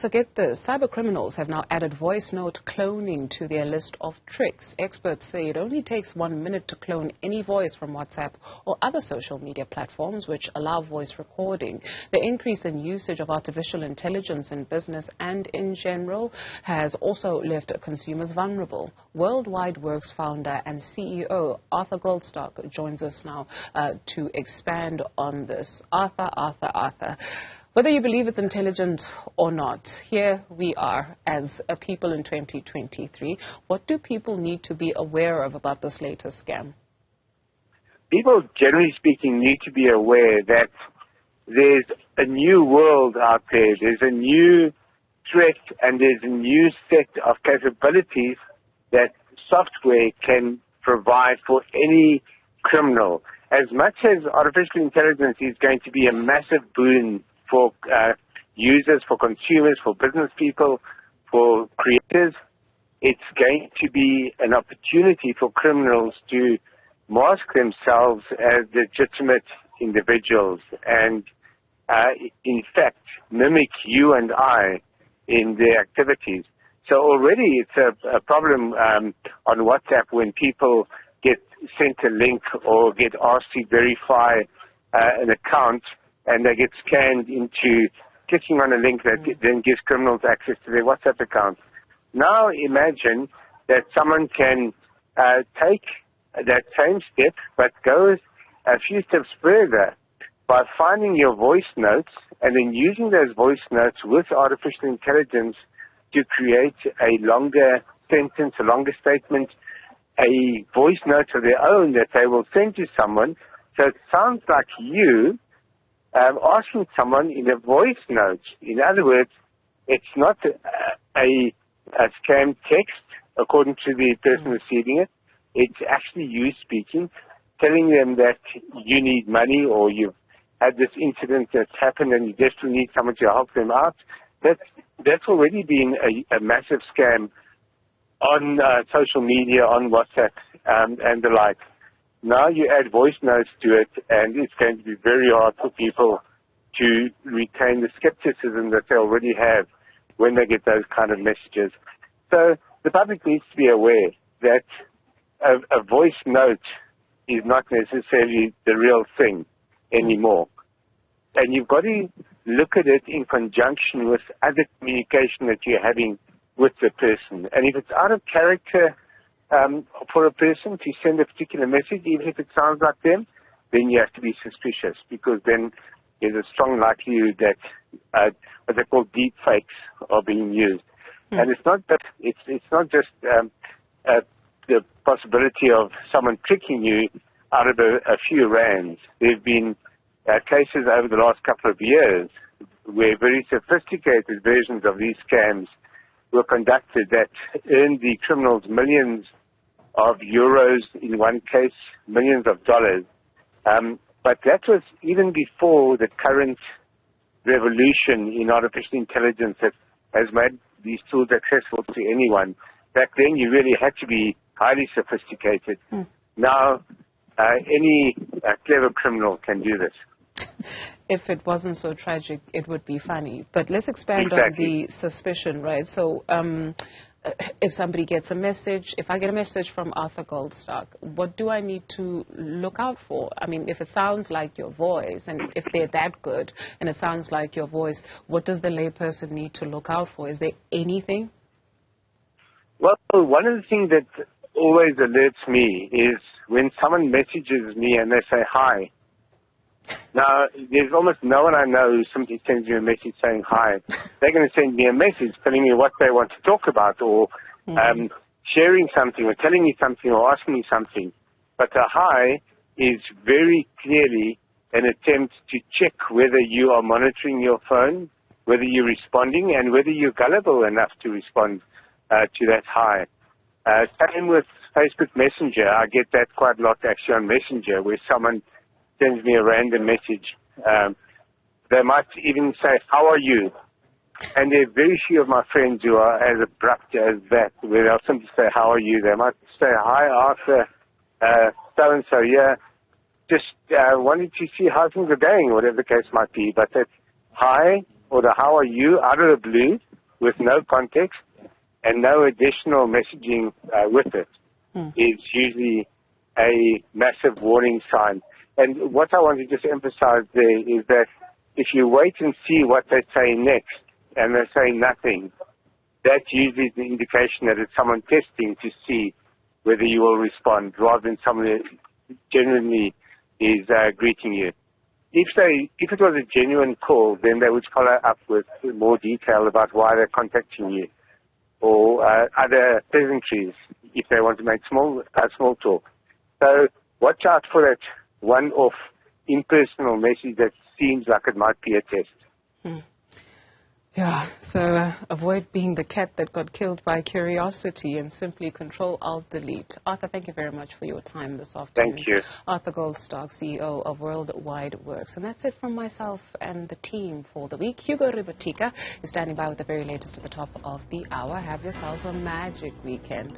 So get this, cyber criminals have now added voice note cloning to their list of tricks. Experts say it only takes 1 minute to clone any voice from WhatsApp or other social media platforms which allow voice recording. The increase in usage of artificial intelligence in business and in general has also left consumers vulnerable. Worldwide Works founder and CEO Arthur Goldstock joins us now to expand on this. Arthur. Whether you believe it's intelligent or not, here we are as a people in 2023. What do people need to be aware of about this latest scam? People, generally speaking, need to be aware that there's a new world out there. There's a new threat and there's a new set of capabilities that software can provide for any criminal. As much as artificial intelligence is going to be a massive boon for users, for consumers, for business people, for creators, it's going to be an opportunity for criminals to mask themselves as legitimate individuals and, in fact, mimic you and I in their activities. So already it's a problem on WhatsApp when people get sent a link or get asked to verify an account, and they get scanned into clicking on a link that then gives criminals access to their WhatsApp account. Now imagine that someone can take that same step but go a few steps further by finding your voice notes and then using those voice notes with artificial intelligence to create a longer sentence, a longer statement, a voice note of their own that they will send to someone. So it sounds like you asking someone in a voice note. In other words, it's not a scam text, according to the person receiving it. It's actually you speaking, telling them that you need money or you've had this incident that's happened and you desperately need someone to help them out. That's already been a massive scam on social media, on WhatsApp, and the like. Now you add voice notes to it, and it's going to be very hard for people to retain the skepticism that they already have when they get those kind of messages. So the public needs to be aware that a voice note is not necessarily the real thing anymore. And you've got to look at it in conjunction with other communication that you're having with the person. And if it's out of character for a person to send a particular message, even if it sounds like them, then you have to be suspicious, because then there's a strong likelihood that what they call deep fakes are being used. And it's not just the possibility of someone tricking you out of a few rands. There have been cases over the last couple of years where very sophisticated versions of these scams were conducted that earned the criminals millions of euros, in one case, millions of dollars. But that was even before the current revolution in artificial intelligence that has made these tools accessible to anyone. Back then, you really had to be highly sophisticated. Now, any clever criminal can do this. If it wasn't so tragic, it would be funny. But let's expand Exactly. on the suspicion, right? So if somebody gets a message, if I get a message from Arthur Goldstock, what do I need to look out for? I mean, if it sounds like your voice, and if they're that good, and it sounds like your voice, what does the layperson need to look out for? Is there anything? Well, one of the things that always alerts me is when someone messages me and they say hi. Now, there's almost no one I know who simply sends me a message saying hi. They're going to send me a message telling me what they want to talk about, or sharing something, or telling me something, or asking me something. But a hi is very clearly an attempt to check whether you are monitoring your phone, whether you're responding, and whether you're gullible enough to respond to that hi. Same with Facebook Messenger. I get that quite a lot actually on Messenger, where someone sends me a random message. They might even say, "How are you?" And there are very few of my friends who are as abrupt as that, where they'll simply say, "How are you?" They might say, "Hi, Arthur, so-and-so, yeah. Just wanted to see how things are going," whatever the case might be. But that hi or the "how are you" out of the blue with no context and no additional messaging with it is usually a massive warning sign. And what I want to just emphasize there is that if you wait and see what they say next and they say nothing, that's usually the indication that it's someone testing to see whether you will respond rather than someone that genuinely is greeting you. If it was a genuine call, then they would follow up with more detail about why they're contacting you or other pleasantries if they want to make small talk. So watch out for that one-off impersonal message that seems like it might be a test. Yeah, so avoid being the cat that got killed by curiosity and simply Control-Alt-Delete. Arthur, thank you very much for your time this afternoon. Thank you. Arthur Goldstock, CEO of Worldwide Works. And that's it from myself and the team for the week. Hugo Ribatika is standing by with the very latest at the top of the hour. Have yourselves a magic weekend.